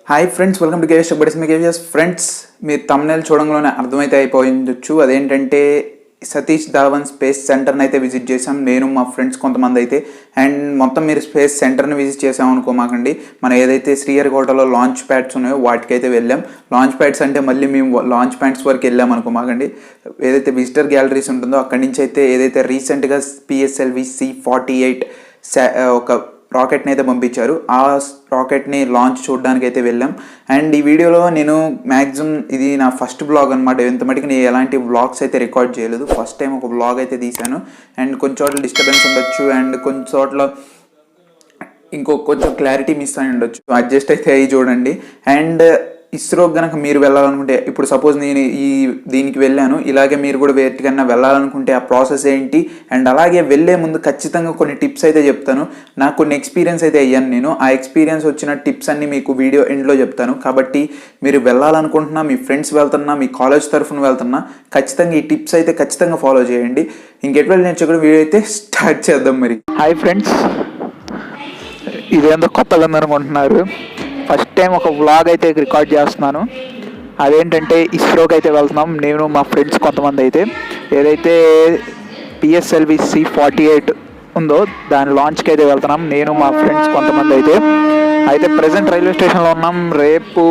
Hi friends, welcome to KS buddies మీ KS friends. మీరు thumbnail చూడంలోనే అర్థమైతే అయిపోయిండొచ్చు. అదేంటంటే సతీష్ ధావన్ స్పేస్ సెంటర్ని అయితే విజిట్ చేసాం నేను మా ఫ్రెండ్స్ కొంతమంది అయితే. అండ్ మొత్తం మీరు స్పేస్ సెంటర్ని విజిట్ చేసాం అనుకోమాకండి, మన ఏదైతే శ్రీహరికోటలో లాంచ్ ప్యాడ్స్ ఉన్నాయో వాటికైతే వెళ్ళాం. లాంచ్ ప్యాడ్స్ అంటే మళ్ళీ మేము లాంచ్ ప్యాడ్స్ వరకు వెళ్ళాం అనుకోమాకండి. ఏదైతే విజిటర్ గ్యాలరీస్ ఉంటుందో అక్కడి నుంచి అయితే ఏదైతే రీసెంట్గా PSLV C-48 ఒక రాకెట్ని అయితే పంపించారు, ఆ రాకెట్ని లాంచ్ చూడడానికి అయితే వెళ్ళాం. అండ్ ఈ వీడియోలో నేను మ్యాక్సిమం ఇది నా ఫస్ట్ బ్లాగ్ అనమాట. ఇంత మటుకు నేను ఎలాంటి బ్లాగ్స్ అయితే రికార్డ్ చేయలేదు, ఫస్ట్ టైం ఒక బ్లాగ్ అయితే తీశాను. అండ్ కొన్ని చోట్ల డిస్టర్బెన్స్ ఉండొచ్చు, అండ్ కొన్ని చోట్ల కొంచెం క్లారిటీ మిస్ అయి ఉండొచ్చు, అడ్జస్ట్ అయితే అయ్యి చూడండి. అండ్ ఇస్రో కనుక మీరు వెళ్ళాలనుకుంటే, ఇప్పుడు సపోజ్ నేను దీనికి వెళ్ళాను, ఇలాగే మీరు కూడా వేటికన్నా వెళ్ళాలనుకుంటే ఆ ప్రాసెస్ ఏంటి, అండ్ అలాగే వెళ్ళే ముందు ఖచ్చితంగా కొన్ని టిప్స్ అయితే చెప్తాను. నాకు కొన్ని ఎక్స్పీరియన్స్ అయితే అయ్యాను నేను, ఆ ఎక్స్పీరియన్స్ వచ్చిన టిప్స్ అన్ని మీకు వీడియో ఎండ్లో చెప్తాను. కాబట్టి మీరు వెళ్ళాలనుకుంటున్నా, మీ ఫ్రెండ్స్ వెళ్తున్నా, మీ కాలేజ్ తరఫున వెళ్తున్నా, ఖచ్చితంగా ఈ టిప్స్ అయితే ఖచ్చితంగా ఫాలో చేయండి. ఇంకెట్లా నేర్చుకుని వీడియో అయితే స్టార్ట్ చేద్దాం. మరి హాయ్ ఫ్రెండ్స్, ఇదేందో కొత్తగా అనుకుంటున్నారు, ఫస్ట్ టైం ఒక వ్లాగ్ అయితే రికార్డ్ చేస్తున్నాను. అదేంటంటే ఇస్రోకి అయితే వెళ్తున్నాం నేను మా ఫ్రెండ్స్ కొంతమంది అయితే. ఏదైతే PSLV C-48 ఉందో దాని లాంచ్కి అయితే వెళ్తున్నాం నేను మా ఫ్రెండ్స్ కొంతమంది అయితే ప్రజెంట్ రైల్వే స్టేషన్లో ఉన్నాం. రేపు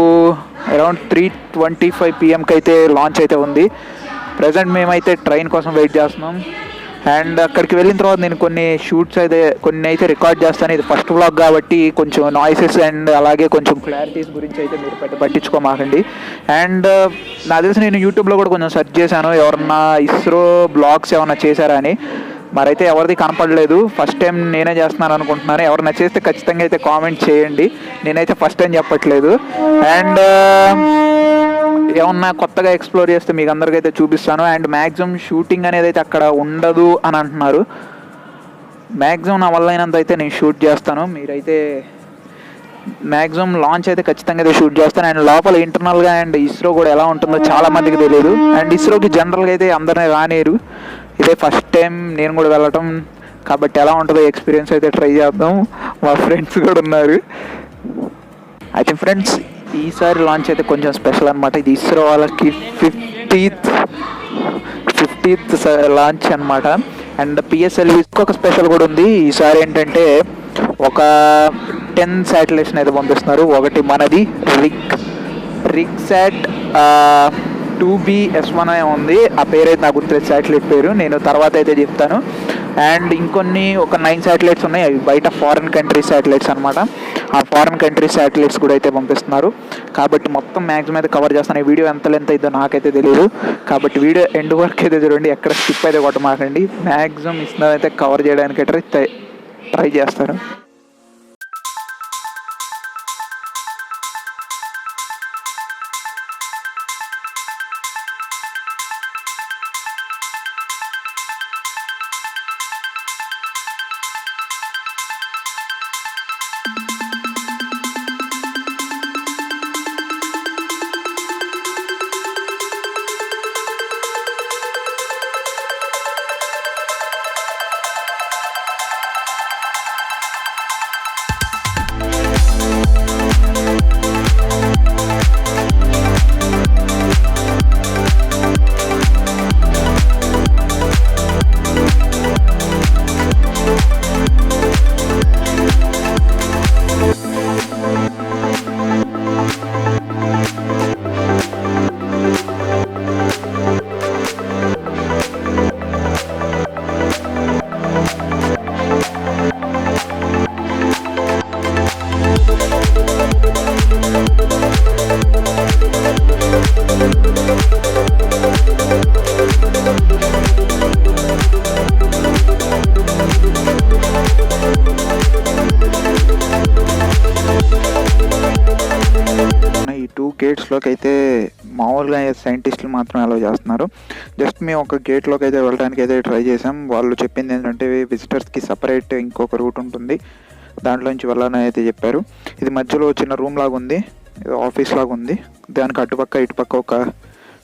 అరౌండ్ 3:25 PM అయితే లాంచ్ అయితే ఉంది. ప్రజెంట్ మేమైతే ట్రైన్ కోసం వెయిట్ చేస్తున్నాం. అండ్ అక్కడికి వెళ్ళిన తర్వాత నేను కొన్ని రికార్డ్ చేస్తాను. ఇది ఫస్ట్ వ్లాగ్ కాబట్టి కొంచెం నాయిసెస్ అండ్ అలాగే కొంచెం క్లారిటీస్ గురించి అయితే మీరు పట్టించుకోమాకండి. అండ్ నాకు తెలిసి నేను యూట్యూబ్లో కూడా కొంచెం సెర్చ్ చేశాను, ఎవరన్నా ఇస్రో బ్లాగ్స్ ఏమన్నా చేశారా అని. మరైతే ఎవరిది కనపడలేదు, ఫస్ట్ టైం నేనే చేస్తున్నాను అనుకుంటున్నాను. ఎవరన్నా చేస్తే ఖచ్చితంగా అయితే కామెంట్ చేయండి, నేనైతే ఫస్ట్ టైం చెప్పట్లేదు. అండ్ ఏమన్నా కొత్తగా ఎక్స్ప్లోర్ చేస్తే మీకు అందరికైతే చూపిస్తాను. అండ్ మ్యాక్సిమం షూటింగ్ అనేది అయితే అక్కడ ఉండదు అని అంటున్నారు. మ్యాక్సిమం నా వల్ల అయినంత అయితే నేను షూట్ చేస్తాను. మీరైతే మ్యాక్సిమం లాంచ్ అయితే ఖచ్చితంగా అయితే షూట్ చేస్తాను. అండ్ లోపల ఇంటర్నల్గా అండ్ ఇస్రో కూడా ఎలా ఉంటుందో చాలా మందికి తెలియదు. అండ్ ఇస్రోకి జనరల్గా అయితే అందరినీ రానిరు, ఇదే ఫస్ట్ టైం నేను కూడా వెళ్ళటం కాబట్టి ఎలా ఉంటుందో ఎక్స్పీరియన్స్ అయితే ట్రై చేద్దాం. మా ఫ్రెండ్స్ కూడా ఉన్నారు. అయితే ఫ్రెండ్స్, ఈసారి లాంచ్ అయితే కొంచెం స్పెషల్ అనమాట. ఇది ఇస్రో వాళ్ళకి 50th లాంచ్ అనమాట. అండ్ PSLVకి ఒక స్పెషల్ కూడా ఉంది. ఈసారి ఏంటంటే ఒక 10 శాటిలైట్స్ని అయితే పంపిస్తున్నారు. ఒకటి మనది రిగ్సాట్ 2BS1 ఉంది, ఆ పేరు అయితే నాకు గుర్తులేదు, శాటిలైట్ పేరు నేను తర్వాత అయితే చెప్తాను. అండ్ ఇంకొన్ని ఒక 9 శాటిలైట్స్ ఉన్నాయి, అవి బయట ఫారిన్ కంట్రీస్ శాటిలైట్స్ అనమాట. ఆ ఫారిన్ కంట్రీస్ శాటిలైట్స్ కూడా అయితే పంపిస్తున్నారు. కాబట్టి మొత్తం మ్యాక్సిమం అయితే కవర్ చేస్తాను. ఈ వీడియో ఎంత లెంత్ అయిద్దో నాకైతే తెలియదు, కాబట్టి వీడియో ఎండ్ వరకు అయితే చూడండి, ఎక్కడ స్కిప్ అయితే కొట్టమాకండి. మ్యాక్సిమం ఇస్తున్నదైతే కవర్ చేయడానికి ట్రై చేస్తాను. గేట్స్లోకి అయితే మామూలుగా సైంటిస్టులు మాత్రం అలౌ చేస్తున్నారు. జస్ట్ మేము ఒక గేట్లోకి అయితే వెళ్ళడానికి అయితే ట్రై చేసాం. వాళ్ళు చెప్పింది ఏంటంటే విజిటర్స్కి సపరేట్ ఇంకొక రూట్ ఉంటుంది, దాంట్లో నుంచి వెళ్ళాలని అయితే చెప్పారు. ఇది మధ్యలో చిన్న రూమ్ లాగా ఉంది, ఆఫీస్ లాగా ఉంది. దానికి అటుపక్క ఇటుపక్క ఒక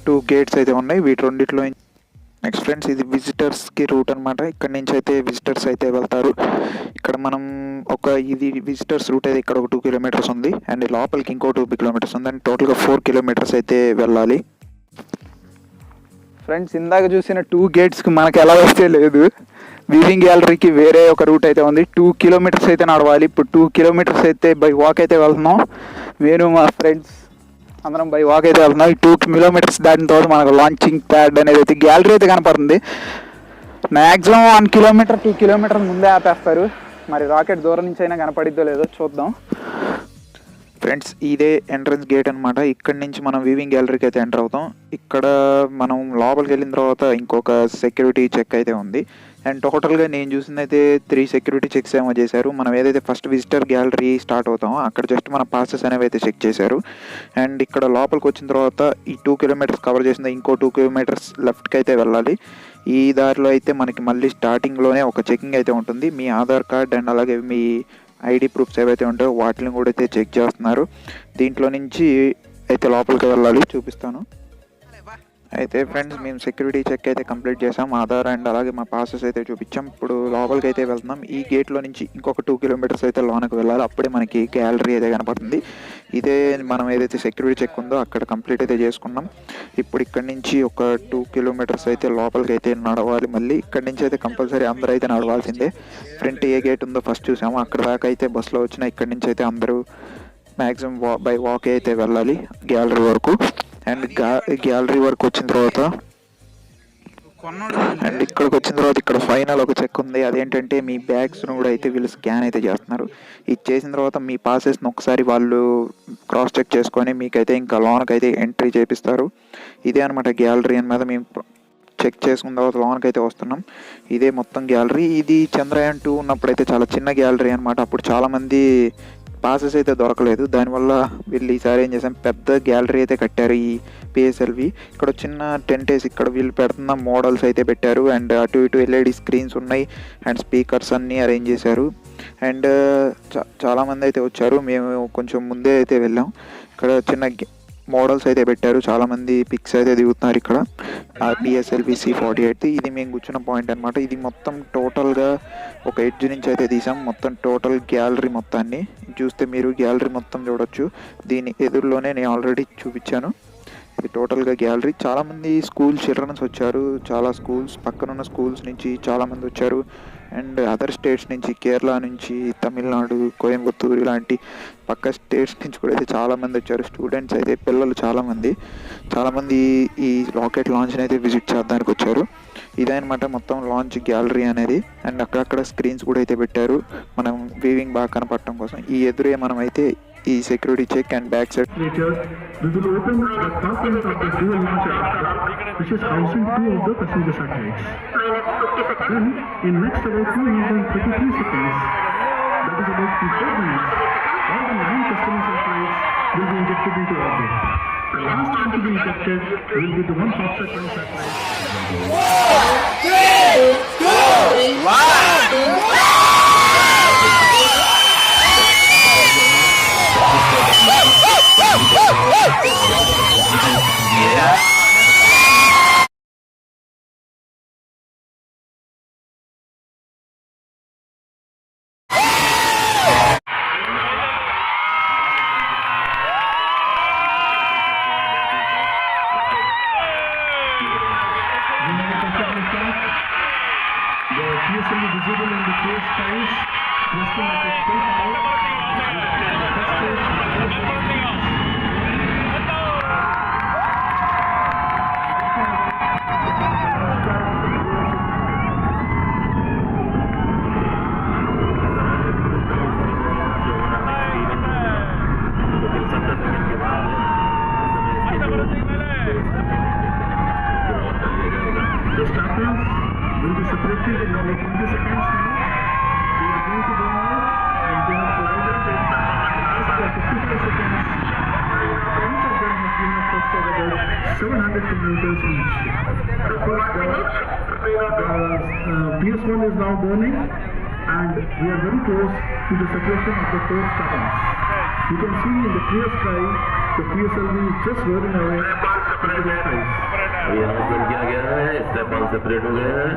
2 గేట్స్ అయితే ఉన్నాయి. వీటి రెండిట్లో నెక్స్ట్ ఫ్రెండ్స్ ఇది విజిటర్స్కి రూట్ అనమాట. ఇక్కడ నుంచి అయితే విజిటర్స్ అయితే వెళ్తారు. ఇక్కడ మనం ఇది విజిటర్స్ రూట్ అయితే ఇక్కడ ఒక 2 కిలోమీటర్స్ ఉంది అండ్ లోపలికి ఇంకో 2 కిలోమీటర్స్ ఉంది అండ్ టోటల్గా 4 కిలోమీటర్స్ అయితే వెళ్ళాలి. ఫ్రెండ్స్ ఇందాక చూసిన 2 గేట్స్కి మనకి ఎలా వస్తే లేదు, వీవింగ్ గ్యాలరీకి వేరే ఒక రూట్ అయితే ఉంది. 2 కిలోమీటర్స్ అయితే నడవాలి. ఇప్పుడు 2 కిలోమీటర్స్ అయితే బై వాక్ అయితే వెళ్తున్నాం. నేను మా ఫ్రెండ్స్ అందరం బై వాక్ అయితే వెళ్తున్నాం. ఈ 2 కిలోమీటర్స్ దాటిన తర్వాత మనకు లాంచింగ్ ప్యాడ్ అనేది అయితే గ్యాలరీ అయితే కనపడుతుంది. మ్యాక్సిమం 1 కిలోమీటర్ 2 కిలోమీటర్ ముందే ఆపేస్తారు. మరి రాకెట్ దూరం నుంచి అయినా కనపడిద్దో లేదో చూద్దాం. ఫ్రెండ్స్ ఇదే ఎంట్రన్స్ గేట్ అనమాట. ఇక్కడ నుంచి మనం వీవింగ్ గ్యాలరీకి అయితే ఎంటర్ అవుతాం. ఇక్కడ మనం లోపలికి వెళ్ళిన తర్వాత ఇంకొక సెక్యూరిటీ చెక్ అయితే ఉంది అండ్ టోటల్గా నేను చూసింది అయితే 3 సెక్యూరిటీ చెక్స్ ఏమో చేశారు. మనం ఏదైతే ఫస్ట్ విజిటర్ గ్యాలరీ స్టార్ట్ అవుతామో అక్కడ జస్ట్ మన పాసెస్ అనేవి అయితే చెక్ చేశారు. అండ్ ఇక్కడ లోపలికి వచ్చిన తర్వాత ఈ 2 కిలోమీటర్స్ కవర్ చేసిన ఇంకో 2 కిలోమీటర్స్ లెఫ్ట్కి అయితే వెళ్ళాలి. ఈ దారిలో అయితే మనకి మళ్ళీ స్టార్టింగ్లోనే ఒక చెకింగ్ అయితే ఉంటుంది. మీ ఆధార్ కార్డ్ అండ్ అలాగే మీ ఐడి ప్రూఫ్స్ ఏవైతే ఉంటాయో వాటిని కూడా అయితే చెక్ చేస్తున్నారు. దీంట్లో నుంచి అయితే లోపలికి వెళ్ళాలి, చూపిస్తాను. అయితే ఫ్రెండ్స్ మేము సెక్యూరిటీ చెక్ అయితే కంప్లీట్ చేసాం. ఆధార్ అండ్ అలాగే మా పాసెస్ అయితే చూపించాం. ఇప్పుడు లోపలికి అయితే వెళ్తున్నాం. ఈ గేట్లో నుంచి ఇంకొక 2 కిలోమీటర్స్ అయితే లోనకి వెళ్ళాలి. అప్పుడే మనకి గ్యాలరీ అయితే కనపడుతుంది. ఇదే మనం ఏదైతే సెక్యూరిటీ చెక్ ఉందో అక్కడ కంప్లీట్ అయితే చేసుకున్నాం. ఇప్పుడు ఇక్కడ నుంచి ఒక 2 కిలోమీటర్స్ అయితే లోపలికి అయితే నడవాలి. మళ్ళీ ఇక్కడ నుంచి అయితే కంపల్సరీ అందరూ అయితే నడవాల్సిందే. ఫ్రంట్ ఏ గేట్ ఉందో ఫస్ట్ చూసాము, అక్కడ దాకా అయితే బస్సులో వచ్చిన ఇక్కడ నుంచి అయితే అందరూ మ్యాక్సిమం బై వాక్ అయితే వెళ్ళాలి గ్యాలరీ వరకు. అండ్ గ్యాలరీ వరకు వచ్చిన తర్వాత ఇక్కడికి వచ్చిన తర్వాత ఇక్కడ ఫైనల్ ఒక చెక్ ఉంది. అదేంటంటే మీ బ్యాగ్స్ను కూడా అయితే వీళ్ళు స్కాన్ అయితే చేస్తున్నారు. ఇది చేసిన తర్వాత మీ పాసెస్ని ఒకసారి వాళ్ళు క్రాస్ చెక్ చేసుకొని మీకైతే ఇంకా లోన్కి అయితే ఎంట్రీ చేపిస్తారు. ఇదే అనమాట గ్యాలరీ అన్నమాట. మేము చెక్ చేసుకున్న తర్వాత లోన్కి అయితే వస్తున్నాం. ఇదే మొత్తం గ్యాలరీ. ఇది చంద్రయాన్ 2 ఉన్నప్పుడైతే చాలా చిన్న గ్యాలరీ అనమాట. అప్పుడు చాలామంది పాసెస్ అయితే దొరకలేదు. దానివల్ల వీళ్ళు ఈసారి ఏం చేసాం, పెద్ద గ్యాలరీ అయితే కట్టారు ఈ పిఎస్ఎల్వి. ఇక్కడ చిన్న టెంట్ వేసి ఇక్కడ వీళ్ళు పెడుతున్న మోడల్స్ అయితే పెట్టారు అండ్ అటు ఇటు ఎల్ఈడి స్క్రీన్స్ ఉన్నాయి అండ్ స్పీకర్స్ అన్నీ అరేంజ్ చేశారు. అండ్ చాలామంది అయితే వచ్చారు. మేము కొంచెం ముందే అయితే వెళ్ళాం. ఇక్కడ చిన్న మోడల్స్ అయితే పెట్టారు. చాలామంది పిక్స్ అయితే దిగుతున్నారు ఇక్కడ. పిఎస్ఎల్వి C48 ఇది మేము కూర్చున్న పాయింట్ అనమాట. ఇది మొత్తం టోటల్గా ఒక ఎడ్జ్ నుంచి అయితే తీసాం. మొత్తం టోటల్ గ్యాలరీ మొత్తాన్ని చూస్తే మీరు గ్యాలరీ మొత్తం చూడొచ్చు. దీని ఎదురులోనే నేను ఆల్రెడీ చూపించాను. ఇది టోటల్గా గ్యాలరీ. చాలామంది స్కూల్ చిల్డ్రన్స్ వచ్చారు. చాలా స్కూల్స్ పక్కనున్న స్కూల్స్ నుంచి చాలామంది వచ్చారు అండ్ అదర్ స్టేట్స్ నుంచి, కేరళ నుంచి, తమిళనాడు, కోయంబత్తూరు ఇలాంటి పక్క స్టేట్స్ నుంచి కూడా అయితే చాలామంది వచ్చారు. స్టూడెంట్స్ అయితే పిల్లలు చాలామంది ఈ రాకెట్ లాంచ్ని అయితే విజిట్ చేయడానికి వచ్చారు. ఇదనమాట మొత్తం లాంచ్ గ్యాలరీ అనేది. అండ్ అక్కడక్కడ స్క్రీన్స్ కూడా అయితే పెట్టారు మనం వీవింగ్ బాగా కనపడటం కోసం. ఈ ఎదురే మనం అయితే ఈ security check and back side We will open the component of the dual launcher which is housing 2 of the passenger satellites. Then in next about 233 seconds, that is about 4 minutes, all the 9 customer satellites will be injected into orbit. The last one to be injected will be the one Foxtrot satellite. 3, 2, 1. The PSLV visible in the clear skies, resting at its full power. The starters will be separated in like 20 seconds now. We are going to go out and they have provided the last 55 seconds. Each of them has given a cost of about 700 kilometers each. Of course, the PS1 is now burning and we are very close to the separation of the 4 stars. You can see in the clear sky the PSLV is just whirling away into the skies. अभी announcement किया गया है, step 1 separate हो गए हैं।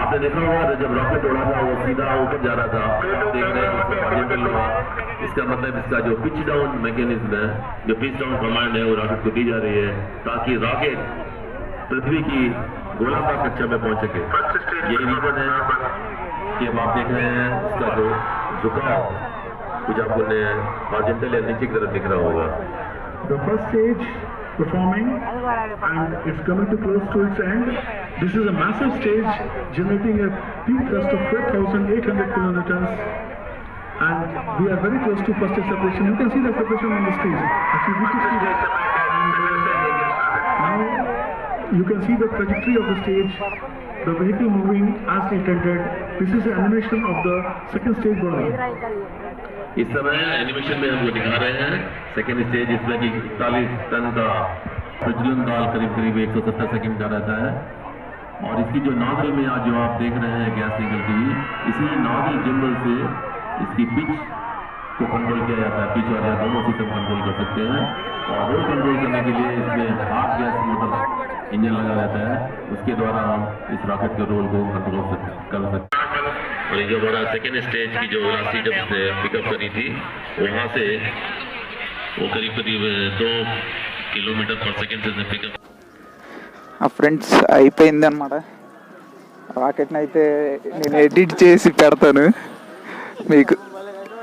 आपने देखा होगा जब रॉकेट उड़ा था वो सीधा ऊपर जा रहा था, देख रहे हैं उसमें पानी मिल रहा। इसका मतलब इसका जो पिच डाउन मैकेनिज्म है, जो पिच डाउन कमांड है वो रॉकेट को दी जा रही है ताकि रॉकेट पृथ्वी की गोलाकार कक्षा में पहुंच सके। यही रीजन है कि अब आप देख रहे हैं उसका जो झुकाव कुछ आपको हॉरिजॉन्टल या नीचे की तरफ दिख रहा होगा। The first stage performing and it's coming to close to its end. This is a massive stage generating a peak thrust of 4,800 kilonewtons, and we are very close to first stage separation. You can see the separation on the screen. Actually, you can see that. And now you can see the trajectory of the stage, the vehicle moving as intended. This is an animation of the second stage burning. इस समय animation में हमको दिखा रहे हैं second stage, इसमें कि 41 ton का प्रज्वलन काल करीब 170 सेकंड का रहता है। और इसकी जो नॉजल में आज जो आप देख रहे हैं गैस निकलती हुई, इसी नॉजल जिम्बल से इसकी पिच को कंट्रोल किया जाता है। पिच और एयर दोनों सिस्टम कंट्रोल कर सकते हैं। और रोल कंट्रोल करने के लिए इसमें हाफ गैस मोटर इंजन लगा रहता है, उसके द्वारा हम इस रॉकेट के रोल को कंट्रोल कर सकते हैं। और ये जो हमारा सेकेंड स्टेज की जो वेलोसिटी जब से पिकअप करी थी वहाँ से वो करीब 2 किलोमीटर पर सेकेंड से पिकअप। ఫ్రెండ్స్ అయిపోయింది అనమాట. రాకెట్ని అయితే నేను ఎడిట్ చేసి పెడతాను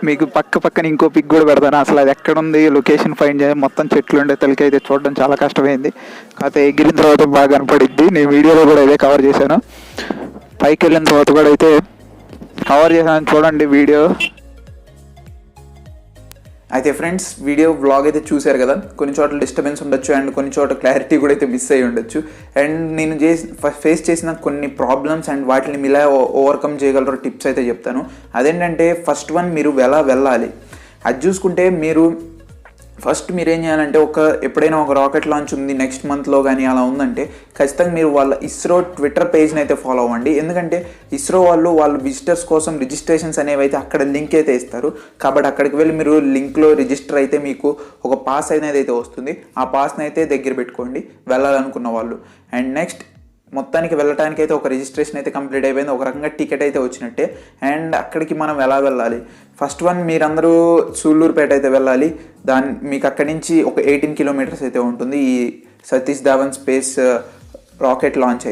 మీకు పక్కన ఇంకో పిక్ కూడా పెడతాను. అసలు అది ఎక్కడ ఉంది లొకేషన్ ఫైండ్ చేయాలి, మొత్తం చెట్లు ఉండే తలకి అయితే చూడడం చాలా కష్టమైంది. కాకపోతే ఎగిరిన తర్వాత బాగా కనపడిద్ది. నేను వీడియోలో కూడా ఇదే కవర్ చేశాను. పైకి వెళ్ళిన తర్వాత కూడా అయితే కవర్ చేశాను, చూడండి వీడియో. అయితే ఫ్రెండ్స్ వీడియో వ్లాగ్ అయితే చూశారు కదా, కొన్ని చోట్ల డిస్టర్బెన్స్ ఉండొచ్చు అండ్ కొన్ని చోట్ల క్లారిటీ కూడా అయితే మిస్ అయ్యి ఉండొచ్చు. అండ్ నేను ఫేస్ చేసిన కొన్ని ప్రాబ్లమ్స్ అండ్ వాటిని ఇలా ఓవర్కమ్ చేయగలరో టిప్స్ అయితే చెప్తాను. అదేంటంటే ఫస్ట్ వన్, మీరు ఎలా వెళ్ళాలి అది చూసుకుంటే ఫస్ట్ మీరు ఏం చేయాలంటే ఎప్పుడైనా ఒక రాకెట్ లాంచ్ ఉంది నెక్స్ట్ మంత్లో కానీ అలా ఉందంటే ఖచ్చితంగా మీరు వాళ్ళ ఇస్రో ట్విట్టర్ పేజ్ని అయితే ఫాలో అవ్వండి. ఎందుకంటే ఇస్రో వాళ్ళ విజిటర్స్ కోసం రిజిస్ట్రేషన్స్ అనేవి అయితే అక్కడ లింక్ అయితే ఇస్తారు. కాబట్టి అక్కడికి వెళ్ళి మీరు లింక్లో రిజిస్టర్ అయితే మీకు ఒక పాస్ అనేది అయితే వస్తుంది. ఆ పాస్ని అయితే దగ్గర పెట్టుకోండి వెళ్ళాలనుకున్న వాళ్ళు. అండ్ నెక్స్ట్ మొత్తానికి వెళ్ళటానికి అయితే ఒక రిజిస్ట్రేషన్ అయితే కంప్లీట్ అయిపోయింది, ఒక రకంగా టికెట్ అయితే వచ్చినట్టే. అండ్ అక్కడికి మనం ఎలా వెళ్ళాలి, ఫస్ట్ వన్ మీరందరూ సూళ్ళూరుపేట అయితే వెళ్ళాలి. మీకు అక్కడి నుంచి ఒక 18 కిలోమీటర్స్ అయితే ఉంటుంది ఈ Satish Dhawan space rocket launch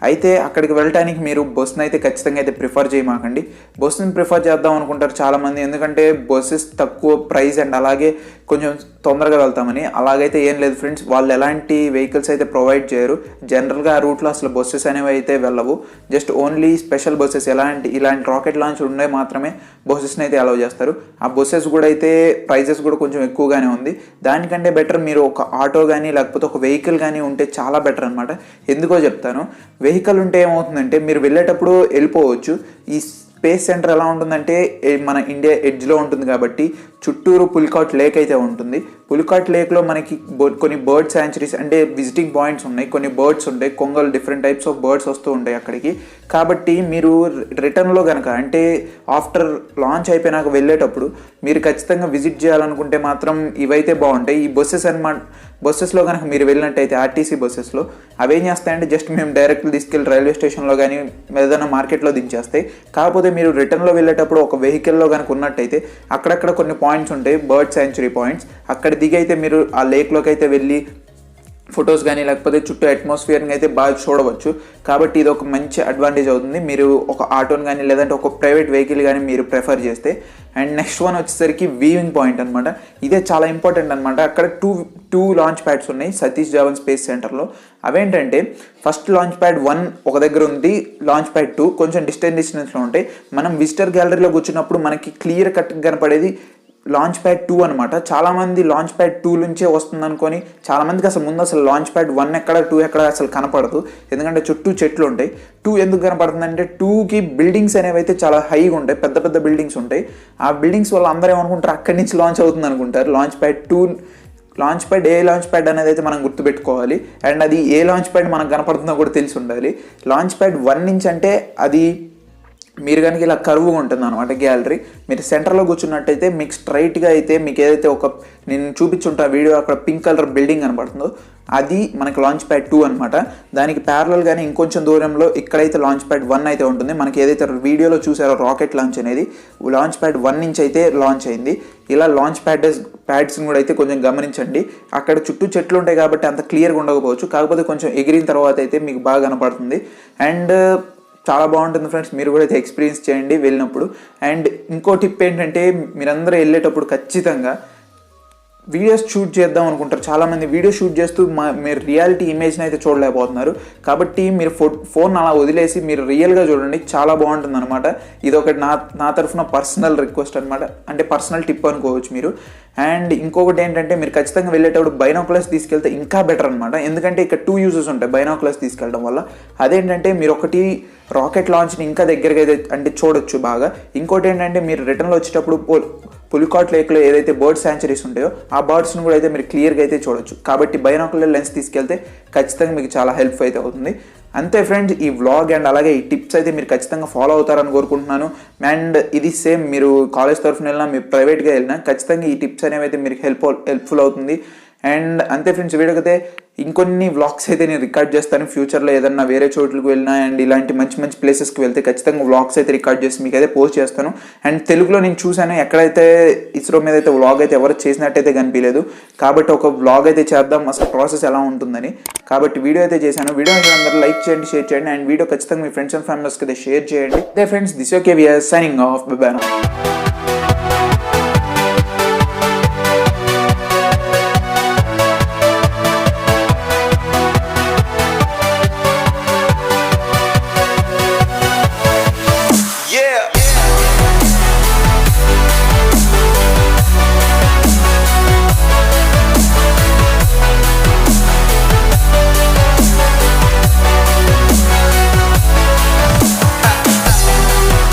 అయితే అక్కడికి వెళ్ళటానికి మీరు బస్సును అయితే ఖచ్చితంగా అయితే ప్రిఫర్ చేయమాకండి. బస్సుని ప్రిఫర్ చేద్దాం అనుకుంటారు చాలామంది, ఎందుకంటే బస్సెస్ తక్కువ ప్రైస్ అండ్ అలాగే కొంచెం తొందరగా వెళ్తామని. అలాగైతే ఏం లేదు ఫ్రెండ్స్, వాళ్ళు ఎలాంటి వెహికల్స్ అయితే ప్రొవైడ్ చేయరు. జనరల్గా ఆ రూట్లో అసలు బస్సెస్ అనేవి అయితే వెళ్ళవు. జస్ట్ ఓన్లీ స్పెషల్ బస్సెస్ ఇలాంటి రాకెట్ లాంచ్ ఉండే మాత్రమే బస్సెస్ని అయితే అలౌ చేస్తారు. ఆ బస్సెస్ కూడా అయితే ప్రైజెస్ కూడా కొంచెం ఎక్కువగానే ఉంది. దానికంటే బెటర్ మీరు ఒక ఆటో కానీ లేకపోతే ఒక వెహికల్ కానీ ఉంటే చాలా బెటర్ అనమాట. ఎందుకో చెప్తాను. వెహికల్ ఉంటే ఏమవుతుందంటే మీరు వెళ్ళేటప్పుడు వెళ్ళిపోవచ్చు. ఈ స్పేస్ సెంటర్ ఎలా ఉంటుందంటే మన ఇండియా ఎడ్జ్లో ఉంటుంది కాబట్టి చుట్టూరు పులికాట్ లేక్ అయితే ఉంటుంది. పులికాట్ లేక్లో మనకి కొన్ని బర్డ్ శాంచురీస్ అంటే విజిటింగ్ పాయింట్స్ ఉన్నాయి, కొన్ని బర్డ్స్ ఉంటాయి, కొంగలు డిఫరెంట్ టైప్స్ ఆఫ్ బర్డ్స్ వస్తూ ఉంటాయి అక్కడికి. కాబట్టి మీరు రిటర్న్లో కనుక అంటే ఆఫ్టర్ లాంచ్ అయిపోయినాక వెళ్ళేటప్పుడు మీరు ఖచ్చితంగా విజిట్ చేయాలనుకుంటే మాత్రం ఇవైతే బాగుంటాయి. ఈ బస్సెస్లో కనుక మీరు వెళ్ళినట్టయితే ఆర్టీసీ బస్సెస్లో అవేం చేస్తాయంటే జస్ట్ మేము డైరెక్ట్గా తీసుకెళ్ళి రైల్వే స్టేషన్లో కానీ ఏదైనా మార్కెట్లో దించేస్తాయి. కాకపోతే మీరు రిటర్న్లో వెళ్ళేటప్పుడు ఒక వెహికల్లో కనుక ఉన్నట్టయితే అక్కడక్కడ కొన్ని పాయింట్స్ ఉంటాయి, బర్డ్ శాంచురీ పాయింట్స్. అక్కడ దిగి అయితే మీరు ఆ లేక్లోకి అయితే వెళ్ళి ఫొటోస్ కానీ లేకపోతే చుట్టూ అట్మాస్ఫియర్ని అయితే బాగా చూడవచ్చు. కాబట్టి ఇది ఒక మంచి అడ్వాంటేజ్ అవుతుంది మీరు ఒక ఆటోని కానీ లేదంటే ఒక ప్రైవేట్ వెహికల్ కానీ మీరు ప్రిఫర్ చేస్తే. అండ్ నెక్స్ట్ వన్ వచ్చేసరికి వ్యూయింగ్ పాయింట్ అనమాట. ఇదే చాలా ఇంపార్టెంట్ అనమాట. అక్కడ టూ లాంచ్ ప్యాడ్స్ ఉన్నాయి సతీష్ ధావన్ స్పేస్ సెంటర్లో. అవేంటంటే ఫస్ట్ లాంచ్ ప్యాడ్ 1 ఒక దగ్గర ఉంది, లాంచ్ ప్యాడ్ 2 కొంచెం డిస్టెన్స్లో ఉంటాయి. మనం విజిటర్ గ్యాలరీలో కూర్చున్నప్పుడు మనకి క్లియర్ కట్ కనపడేది లాంచ్ ప్యాడ్ 2 అనమాట. చాలామంది లాంచ్ ప్యాడ్ 2 నుంచే వస్తుంది అనుకొని చాలామందికి అసలు ముందు అసలు లాంచ్ ప్యాడ్ 1 ఎక్కడ 2 ఎక్కడ అసలు కనపడదు. ఎందుకంటే చుట్టూ చెట్లు ఉంటాయి. 2 ఎందుకు కనపడుతుంది అంటే 2కి బిల్డింగ్స్ అనేవి అయితే చాలా హైగా ఉంటాయి, పెద్ద పెద్ద బిల్డింగ్స్ ఉంటాయి. ఆ బిల్డింగ్స్ వల్ల అందరూ ఏమనుకుంటారు అక్కడి నుంచి లాంచ్ అవుతుంది అనుకుంటారు. లాంచ్ ప్యాడ్ ఏ లాంచ్ ప్యాడ్ అనేది అయితే మనం గుర్తుపెట్టుకోవాలి. అండ్ అది ఏ లాంచ్ ప్యాడ్ మనకు కనపడుతుందో కూడా తెలిసి ఉండాలి. లాంచ్ ప్యాడ్ 1 నుంచి అంటే అది మీరు కనుక ఇలా కరువుగా ఉంటుంది అనమాట గ్యాలరీ. మీరు సెంటర్లో కూర్చున్నట్టయితే మీకు స్ట్రైట్గా అయితే మీకు ఏదైతే ఒక నేను చూపించుంటా వీడియో అక్కడ పింక్ కలర్ బిల్డింగ్ కనబడుతుందో అది మనకి లాంచ్ ప్యాడ్ 2 అనమాట. దానికి ప్యారలల్గానే ఇంకొంచెం దూరంలో ఇక్కడైతే లాంచ్ ప్యాడ్ 1 అయితే ఉంటుంది. మనకి ఏదైతే వీడియోలో చూసారో రాకెట్ లాంచ్ అనేది లాంచ్ ప్యాడ్ 1 నుంచి అయితే లాంచ్ అయింది. ఇలా లాంచ్ ప్యాడ్స్ని కూడా అయితే కొంచెం గమనించండి. అక్కడ చుట్టూ చెట్లు ఉంటాయి కాబట్టి అంత క్లియర్గా ఉండకపోవచ్చు, కాకపోతే కొంచెం ఎగిరిన తర్వాత అయితే మీకు బాగా కనపడుతుంది. అండ్ చాలా బాగుంటుంది ఫ్రెండ్స్, మీరు కూడా అయితే ఎక్స్పీరియన్స్ చేయండి వెళ్ళినప్పుడు. అండ్ ఇంకో టిప్ ఏంటంటే మీరందరూ వెళ్ళేటప్పుడు ఖచ్చితంగా వీడియోస్ షూట్ చేద్దాం అనుకుంటారు చాలామంది. వీడియో షూట్ చేస్తూ మీరు రియాలిటీ ఇమేజ్ని అయితే చూడలేకపోతున్నారు. కాబట్టి మీరు ఫోన్ అలా వదిలేసి మీరు రియల్గా చూడండి, చాలా బాగుంటుంది అనమాట. ఇది ఒకటి నా తరఫున పర్సనల్ రిక్వెస్ట్ అనమాట, అంటే పర్సనల్ టిప్ అనుకోవచ్చు మీరు. అండ్ ఇంకొకటి ఏంటంటే మీరు ఖచ్చితంగా వెళ్ళేటప్పుడు బైనాకులర్స్ తీసుకెళ్తే ఇంకా బెటర్ అనమాట. ఎందుకంటే ఇక్కడ 2 యూజెస్ ఉంటాయి బైనాకులర్స్ తీసుకెళ్ళడం వల్ల. అదేంటంటే మీరు ఒకటి రాకెట్ లాంచ్ని ఇంకా దగ్గరగా అయితే అంటే చూడొచ్చు బాగా. ఇంకోటి ఏంటంటే మీరు రిటర్న్లో వచ్చేటప్పుడు పులికాట్ లేక్లో ఏదైతే బర్డ్ శాంచురీస్ ఉంటాయో ఆ బర్డ్స్ని కూడా అయితే మీరు క్లియర్గా అయితే చూడొచ్చు. కాబట్టి బైనాకులర్ లెన్స్ తీసుకెళ్తే ఖచ్చితంగా మీకు చాలా హెల్ప్ అయితే అవుతుంది. అంతే ఫ్రెండ్స్, ఈ వ్లాగ్ అండ్ అలాగే ఈ టిప్స్ అయితే మీరు ఖచ్చితంగా ఫాలో అవుతారని కోరుకుంటున్నాను. అండ్ ఇది సేమ్ మీరు కాలేజ్ తరఫున వెళ్ళినా మీరు ప్రైవేట్గా వెళ్ళినా ఖచ్చితంగా ఈ టిప్స్ అనేవి అయితే మీకు హెల్ప్ఫుల్ అవుతుంది. అండ్ అంతే ఫ్రెండ్స్, వీడియోకైతే ఇంకొన్ని వ్లాగ్స్ అయితే నేను రికార్డ్ చేస్తాను ఫ్యూచర్లో. ఏదన్నా వేరే చోట్లకు వెళ్ళినా అండ్ ఇలాంటి మంచి మంచి ప్లేసెస్కి వెళ్తే ఖచ్చితంగా వ్లాగ్స్ అయితే రికార్డ్ చేసి మీకు అయితే పోస్ట్ చేస్తాను. అండ్ తెలుగులో నేను చూశాను ఎక్కడైతే ఇస్రో మీద అయితే వ్లాగ్ అయితే ఎవరు చేసినట్టయితే కనిపించలేదు. కాబట్టి ఒక వ్లాగ్ అయితే చేద్దాం అసలు ప్రాసెస్ ఎలా ఉంటుందని. కాబట్టి వీడియో అయితే చేశాను. వీడియో అయితే అందరూ లైక్ చేయండి, షేర్ చేయండి. అండ్ వీడియో ఖచ్చితంగా మీ ఫ్రెండ్స్ అండ్ ఫ్యామిలీస్కి అయితే షేర్ చేయండి. అదే friends, this okay we are signing off. Bye by.